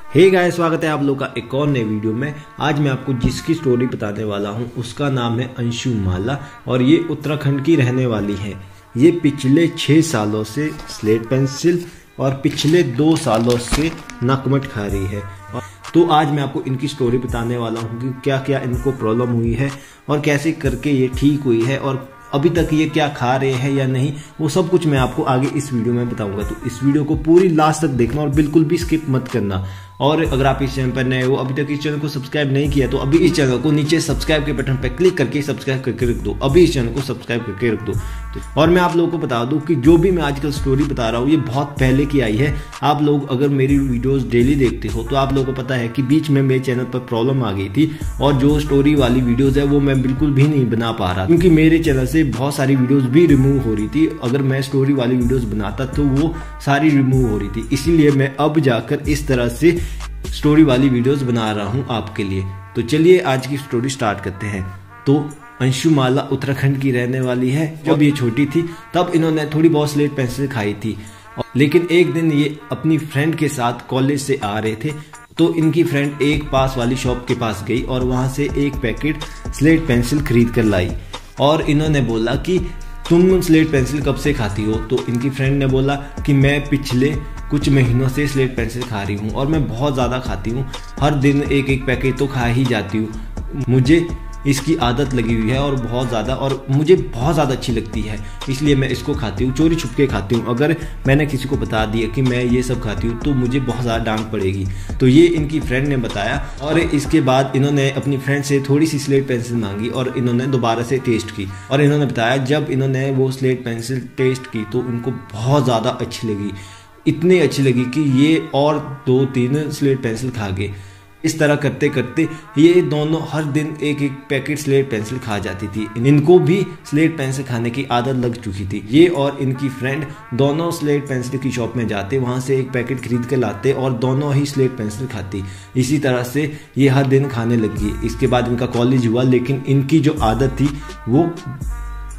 Hey guys, स्वागत है आप लोग का एक और नए वीडियो में। आज मैं आपको जिसकी स्टोरी बताने वाला हूं उसका नाम है अंशुमाला और ये उत्तराखंड की रहने वाली है। ये पिछले 6 सालों से स्लेट पेंसिल और पिछले 2 सालों से नकमट खा रही है। तो आज मैं आपको इनकी स्टोरी बताने वाला हूं कि क्या क्या इनको प्रॉब्लम हुई है और कैसे करके ये ठीक हुई है और अभी तक ये क्या खा रहे हैं या नहीं, वो सब कुछ मैं आपको आगे इस वीडियो में बताऊंगा। तो इस वीडियो को पूरी लास्ट तक देखना और बिल्कुल भी स्किप मत करना। और अगर आप इस चैनल पर नए हो, अभी तक इस चैनल को सब्सक्राइब नहीं किया, तो अभी इस चैनल को नीचे सब्सक्राइब के बटन पर क्लिक करके सब्सक्राइब करके रख दो। अभी इस चैनल को सब्सक्राइब करके रख दो। और मैं आप लोगों को बता दूं कि जो भी मैं आजकल स्टोरी बता रहा हूँ ये बहुत पहले की आई है। आप लोग अगर मेरी वीडियोस डेली देखते हो तो आप लोगों को पता है कि बीच में मेरे चैनल पर प्रॉब्लम आ गई थी और जो स्टोरी वाली वीडियोस है वो मैं बिल्कुल भी नहीं बना पा रहा, क्योंकि मेरे चैनल से बहुत सारी वीडियोस भी रिमूव हो रही थी। अगर मैं स्टोरी वाली वीडियोस बनाता तो वो सारी रिमूव हो रही थी, इसीलिए मैं अब जाकर इस तरह से स्टोरी वाली वीडियोस बना रहा हूं आपके लिए। तो चलिए आज की स्टोरी स्टार्ट करते हैं। तो अंशुमाला उत्तराखंड की रहने वाली है। जब ये छोटी थी तब इन्होंने थोड़ी बहुत स्लेट पेंसिल खाई थी, लेकिन एक दिन ये अपनी फ्रेंड के साथ कॉलेज से आ रहे थे तो इनकी फ्रेंड एक पास वाली शॉप के पास गई और वहां से एक पैकेट स्लेट पेंसिल खरीद कर लाई और इन्होंने बोला कि तुम स्लेट पेंसिल कब से खाती हो? तो इनकी फ्रेंड ने बोला कि मैं पिछले कुछ महीनों से स्लेट पेंसिल खा रही हूँ और मैं बहुत ज़्यादा खाती हूँ, हर दिन एक एक पैकेट तो खा ही जाती हूँ। मुझे इसकी आदत लगी हुई है और बहुत ज़्यादा, और मुझे बहुत ज़्यादा अच्छी लगती है, इसलिए मैं इसको खाती हूँ, चोरी छुप के खाती हूँ। अगर मैंने किसी को बता दिया कि मैं ये सब खाती हूँ तो मुझे बहुत ज़्यादा डांट पड़ेगी। तो ये इनकी फ्रेंड ने बताया और इसके बाद इन्होंने अपनी फ्रेंड से थोड़ी सी स्लेट पेंसिल मांगी और इन्होंने दोबारा से टेस्ट की और इन्होंने बताया जब इन्होंने वो स्लेट पेंसिल टेस्ट की तो उनको बहुत ज़्यादा अच्छी लगी, इतनी अच्छी लगी कि ये और 2-3 स्लेट पेंसिल खा गए। इस तरह करते करते ये दोनों हर दिन एक एक पैकेट स्लेट पेंसिल खा जाती थी। इनको भी स्लेट पेंसिल खाने की आदत लग चुकी थी। ये और इनकी फ्रेंड दोनों स्लेट पेंसिल की शॉप में जाते, वहां से एक पैकेट खरीद के लाते और दोनों ही स्लेट पेंसिल खाती। इसी तरह से ये हर दिन खाने लगी। इसके बाद इनका कॉलेज हुआ, लेकिन इनकी जो आदत थी वो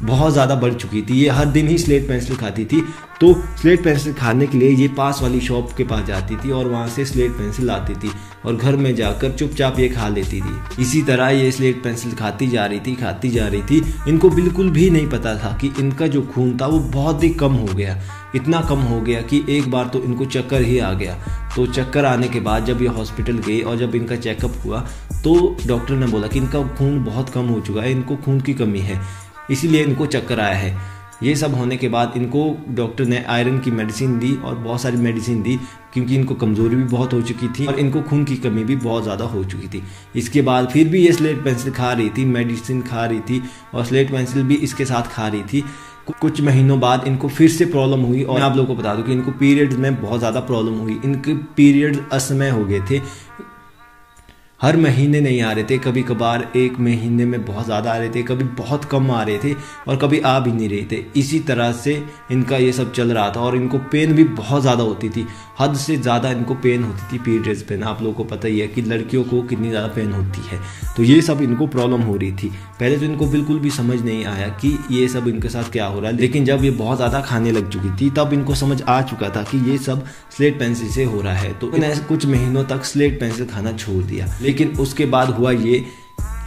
बहुत ज़्यादा बढ़ चुकी थी। ये हर दिन ही स्लेट पेंसिल खाती थी, तो स्लेट पेंसिल खाने के लिए ये पास वाली शॉप के पास जाती थी और वहाँ से स्लेट पेंसिल लाती थी और घर में जाकर चुपचाप ये खा लेती थी। इसी तरह ये स्लेट पेंसिल खाती जा रही थी। इनको बिल्कुल भी नहीं पता था कि इनका जो खून था वो बहुत ही कम हो गया। इतना कम हो गया कि एक बार तो इनको चक्कर ही आ गया। तो चक्कर आने के बाद जब ये हॉस्पिटल गए और जब इनका चेकअप हुआ तो डॉक्टर ने बोला कि इनका खून बहुत कम हो चुका है, इनको खून की कमी है, इसीलिए इनको चक्कर आया है। ये सब होने के बाद इनको डॉक्टर ने आयरन की मेडिसिन दी और बहुत सारी मेडिसिन दी, क्योंकि इनको कमज़ोरी भी बहुत हो चुकी थी और इनको खून की कमी भी बहुत ज़्यादा हो चुकी थी। इसके बाद फिर भी ये स्लेट पेंसिल खा रही थी, मेडिसिन खा रही थी और स्लेट पेंसिल भी इसके साथ खा रही थी। कुछ महीनों बाद इनको फिर से प्रॉब्लम हुई और मैं आप लोगों को बता दूं कि इनको पीरियड्स में बहुत ज़्यादा प्रॉब्लम हुई। इनके पीरियड्स असमय हो गए थे, हर महीने नहीं आ रहे थे, कभी कभार एक महीने में बहुत ज़्यादा आ रहे थे, कभी बहुत कम आ रहे थे और कभी आ भी नहीं रहे थे। इसी तरह से इनका ये सब चल रहा था और इनको पेन भी बहुत ज़्यादा होती थी, हद से ज़्यादा इनको पेन होती थी पीरियड्स पेन। आप लोगों को पता ही है कि लड़कियों को कितनी ज़्यादा पेन होती है। तो ये सब इनको प्रॉब्लम हो रही थी। पहले तो इनको बिल्कुल भी समझ नहीं आया कि ये सब इनके साथ क्या हो रहा है, लेकिन जब ये बहुत ज़्यादा खाने लग चुकी थी तब इनको समझ आ चुका था कि ये सब स्लेट पेंसिल से हो रहा है। तो इन्हें कुछ महीनों तक स्लेट पेंसिल खाना छोड़ दिया, लेकिन उसके बाद हुआ ये,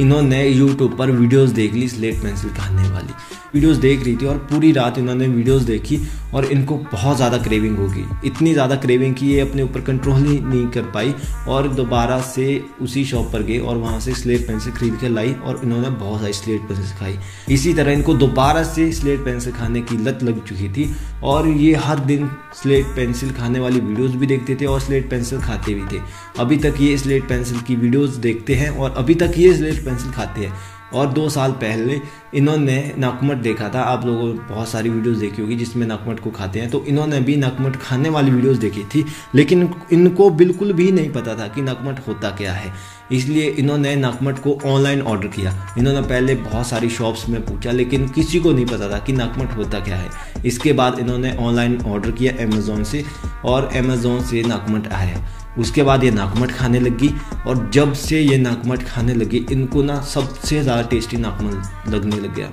इन्होंने YouTube पर वीडियोस देख ली स्लेट पेंसिल खाने वाली। वीडियोस देख रही थी और पूरी रात इन्होंने वीडियोस देखी और इनको बहुत ज़्यादा क्रेविंग हो गई, इतनी ज़्यादा क्रेविंग कि ये अपने ऊपर कंट्रोल ही नहीं कर पाई और दोबारा से उसी शॉप पर गई और वहाँ से स्लेट पेंसिल खरीद के लाई और इन्होंने बहुत सारी स्लेट पेंसिल खाई। इसी तरह इनको दोबारा से स्लेट पेंसिल खाने की लत लग चुकी थी और ये हर दिन स्लेट पेंसिल खाने वाली वीडियोज़ भी देखते थे और स्लेट पेंसिल खाते भी थे। अभी तक ये स्लेट पेंसिल की वीडियोज़ देखते हैं और अभी तक ये स्लेट पेंसिल खाते हैं। और 2 साल पहले इन्होंने नकमट देखा था। आप लोगों ने बहुत सारी वीडियोस देखी होगी जिसमें नकमट को खाते हैं, तो इन्होंने भी नकमट खाने वाली वीडियोस देखी थी, लेकिन इनको बिल्कुल भी नहीं पता था कि नकमट होता क्या है। इसलिए इन्होंने नकमट को ऑनलाइन ऑर्डर किया। इन्होंने पहले बहुत सारी शॉप्स में पूछा, लेकिन किसी को नहीं पता था कि नकमट होता क्या है। इसके बाद इन्होंने ऑनलाइन ऑर्डर किया अमेज़ॉन से और अमेज़ॉन से नकमट आया। उसके बाद ये नकमट खाने लगी और जब से ये नकमट खाने लगी इनको ना सबसे ज़्यादा टेस्टी नकमट लगने लग गया।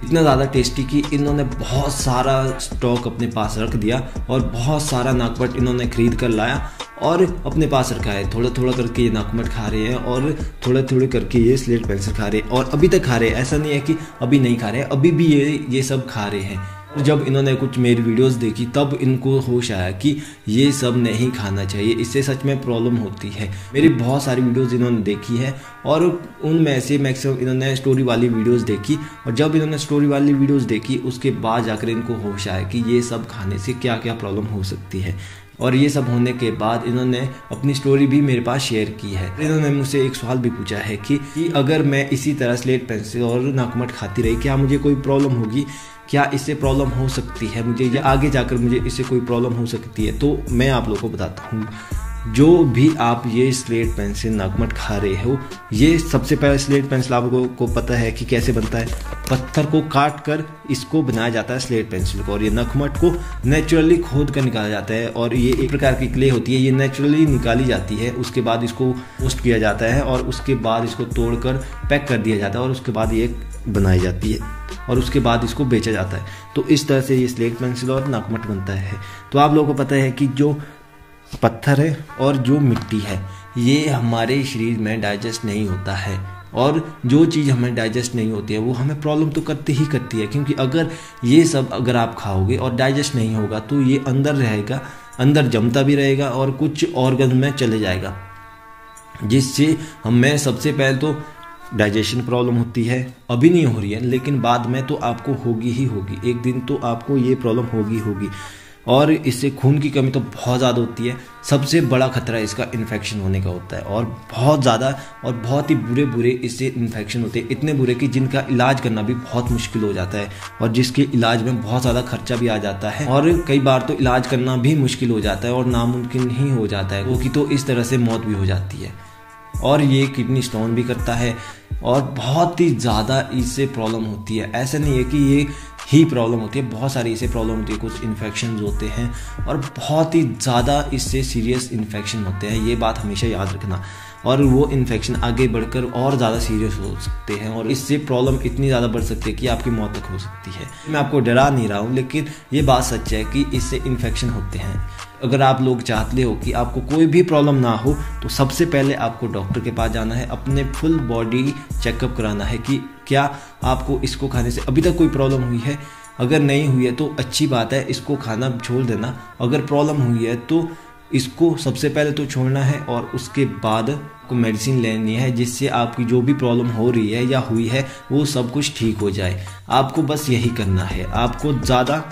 इतना ज़्यादा टेस्टी कि इन्होंने बहुत सारा स्टॉक अपने पास रख दिया और बहुत सारा नकमट इन्होंने खरीद कर लाया और अपने पास रखा है। थोड़ा थोड़ा करके ये नाकमट खा रहे हैं और थोड़ा थोड़ा करके ये स्लेट पेंसिल खा रहे हैं और अभी तक खा रहे हैं। ऐसा नहीं है कि अभी नहीं खा रहे हैं, अभी भी ये सब खा रहे हैं। जब इन्होंने कुछ मेरी वीडियोस देखी तब इनको होश आया कि ये सब नहीं खाना चाहिए, इससे सच में प्रॉब्लम होती है। मेरी बहुत सारी वीडियोस इन्होंने देखी है और उनमें से मैक्सिमम इन्होंने स्टोरी वाली वीडियोस देखी और जब इन्होंने स्टोरी वाली वीडियोस देखी उसके बाद जाकर इनको होश आया कि ये सब खाने से क्या क्या प्रॉब्लम हो सकती है। और ये सब होने के बाद इन्होंने अपनी स्टोरी भी मेरे पास शेयर की है। इन्होंने मुझसे एक सवाल भी पूछा है कि अगर मैं इसी तरह स्लेट पेंसिल और नाकमट खाती रही क्या मुझे कोई प्रॉब्लम होगी, क्या इससे प्रॉब्लम हो सकती है मुझे, या आगे जाकर मुझे इससे कोई प्रॉब्लम हो सकती है। तो मैं आप लोगों को बताता हूँ, जो भी आप ये स्लेट पेंसिल नाकमट खा रहे हो, ये सबसे पहले स्लेट पेंसिल आपको को पता है कि कैसे बनता है। पत्थर को काट कर इसको बनाया जाता है स्लेट पेंसिल को, और ये नखमट को नेचुरली खोद कर निकाला जाता है। और ये एक प्रकार की क्ले होती है, ये नेचुरली निकाली जाती है। उसके बाद इसको रोस्ट किया जाता है और उसके बाद इसको तोड़कर पैक कर दिया जाता है और उसके बाद ये बनाई जाती है और उसके बाद इसको बेचा जाता है। तो इस तरह से ये स्लेट पेंसिल और नाकमट बनता है। तो आप लोगों को पता है कि जो पत्थर है और जो मिट्टी है ये हमारे शरीर में डाइजेस्ट नहीं होता है, और जो चीज़ हमें डाइजेस्ट नहीं होती है वो हमें प्रॉब्लम तो करती ही करती है। क्योंकि अगर ये सब अगर आप खाओगे और डाइजेस्ट नहीं होगा तो ये अंदर रहेगा, अंदर जमता भी रहेगा और कुछ ऑर्गन में चले जाएगा, जिससे हमें सबसे पहले तो डाइजेशन प्रॉब्लम होती है। अभी नहीं हो रही है लेकिन बाद में तो आपको होगी ही होगी, एक दिन तो आपको ये प्रॉब्लम होगी। और इससे खून की कमी तो बहुत ज़्यादा होती है। सबसे बड़ा खतरा इसका इन्फेक्शन होने का होता है, और बहुत ज़्यादा और बहुत ही बुरे इससे इन्फेक्शन होते हैं, इतने बुरे कि जिनका इलाज करना भी बहुत मुश्किल हो जाता है और जिसके इलाज में बहुत ज़्यादा खर्चा भी आ जाता है और कई बार तो इलाज करना भी मुश्किल हो जाता है और नामुमकिन ही हो जाता है, क्योंकि तो इस तरह से मौत भी हो जाती है। और ये किडनी स्टोन भी करता है और बहुत ही ज़्यादा इससे प्रॉब्लम होती है। ऐसा नहीं है कि ये ही प्रॉब्लम होती है, बहुत सारी इससे प्रॉब्लम होती है। कुछ इन्फेक्शन होते हैं और बहुत ही ज़्यादा इससे सीरियस इन्फेक्शन होते हैं, ये बात हमेशा याद रखना। और वो इन्फेक्शन आगे बढ़कर और ज़्यादा सीरियस हो सकते हैं और इससे प्रॉब्लम इतनी ज़्यादा बढ़ सकती है कि आपकी मौत तक हो सकती है। मैं आपको डरा नहीं रहा हूँ, लेकिन ये बात सच है कि इससे इन्फेक्शन होते हैं। अगर आप लोग चाहते हो कि आपको कोई भी प्रॉब्लम ना हो तो सबसे पहले आपको डॉक्टर के पास जाना है, अपने फुल बॉडी चेकअप कराना है कि क्या आपको इसको खाने से अभी तक कोई प्रॉब्लम हुई है। अगर नहीं हुई है तो अच्छी बात है, इसको खाना छोड़ देना। अगर प्रॉब्लम हुई है तो इसको सबसे पहले तो छोड़ना है और उसके बाद आपको मेडिसिन लेनी है, जिससे आपकी जो भी प्रॉब्लम हो रही है या हुई है वो सब कुछ ठीक हो जाए। आपको बस यही करना है, आपको ज़्यादा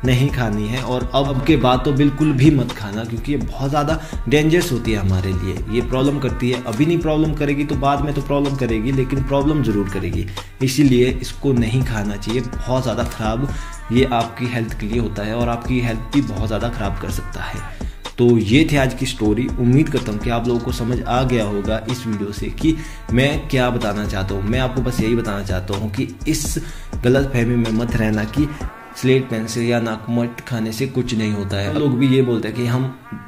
नहीं खानी है। और अब के बाद तो बिल्कुल भी मत खाना, क्योंकि ये बहुत ज़्यादा डेंजरस होती है हमारे लिए। ये प्रॉब्लम करती है, अभी नहीं प्रॉब्लम करेगी तो बाद में तो प्रॉब्लम करेगी, लेकिन प्रॉब्लम ज़रूर करेगी। इसीलिए इसको नहीं खाना चाहिए, बहुत ज़्यादा ख़राब ये आपकी हेल्थ के लिए होता है और आपकी हेल्थ भी बहुत ज़्यादा ख़राब कर सकता है। तो ये थी आज की स्टोरी। उम्मीद करता हूँ कि आप लोगों को समझ आ गया होगा इस वीडियो से कि मैं क्या बताना चाहता हूँ। मैं आपको बस यही बताना चाहता हूँ कि इस गलत फहमी में मत रहना कि स्लेट पेंसिल या नाकमट खाने से कुछ नहीं होता है। लोग भी ये बोलते हैं कि हम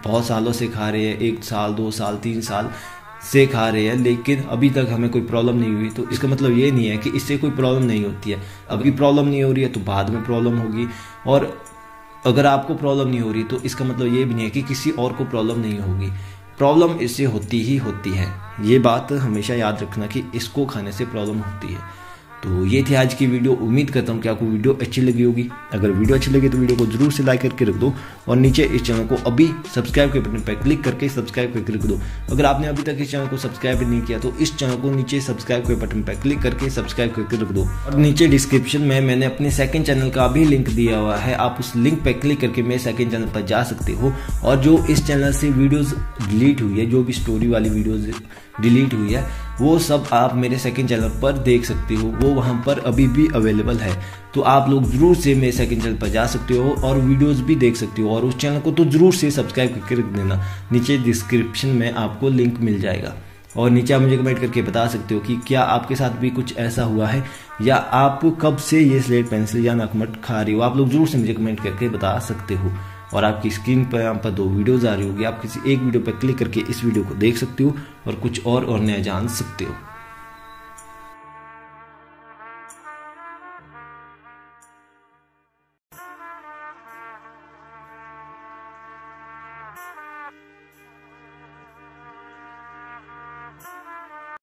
बहुत सालों से खा रहे हैं, 1 साल 2 साल 3 साल से खा रहे हैं, लेकिन अभी तक हमें कोई प्रॉब्लम नहीं हुई। तो इसका मतलब ये नहीं है कि इससे कोई प्रॉब्लम नहीं होती है। अभी प्रॉब्लम नहीं हो रही है तो बाद में प्रॉब्लम होगी, और अगर आपको प्रॉब्लम नहीं हो रही तो इसका मतलब ये भी नहीं है कि किसी और को प्रॉब्लम नहीं होगी। प्रॉब्लम इससे होती ही होती है, ये बात हमेशा याद रखना कि इसको खाने से प्रॉब्लम होती है। तो ये थी आज की वीडियो। उम्मीद करता हूँ कि आपको वीडियो अच्छी लगी होगी। अगर वीडियो अच्छी लगी तो वीडियो को जरूर से लाइक करके रख दो और नीचे इस चैनल को अभी सब्सक्राइब के बटन पर क्लिक करके सब्सक्राइब करके रख दो। अगर आपने अभी तक इस चैनल को सब्सक्राइब नहीं किया तो इस चैनल को नीचे सब्सक्राइब के बटन पर क्लिक करके सब्सक्राइब करके रख दो। और नीचे डिस्क्रिप्शन में मैंने अपने सेकंड चैनल का भी लिंक दिया हुआ है, आप उस लिंक पर क्लिक करके मेरे सेकंड चैनल पर जा सकते हो। और जो इस चैनल से वीडियोज डिलीट हुई है, जो भी स्टोरी वाली वीडियोज डिलीट हुई है, वो सब आप मेरे सेकंड चैनल पर देख सकते हो, वो वहाँ पर अभी भी अवेलेबल है। तो आप लोग जरूर से मेरे सेकंड चैनल पर जा सकते हो और वीडियोस भी देख सकते हो, और उस चैनल को तो जरूर से सब्सक्राइब करके रख देना। नीचे डिस्क्रिप्शन में आपको लिंक मिल जाएगा। और नीचे आप मुझे कमेंट करके बता सकते हो कि क्या आपके साथ भी कुछ ऐसा हुआ है, या आप कब से ये स्लेट पेंसिल या नाकमट खा रही हो। आप लोग जरूर से मुझे कमेंट करके बता सकते हो। और आपकी स्क्रीन पर यहाँ पर 2 वीडियोज़ आ रही होगी, आप किसी एक वीडियो पर क्लिक करके इस वीडियो को देख सकते हो और कुछ और नया जान सकते हो।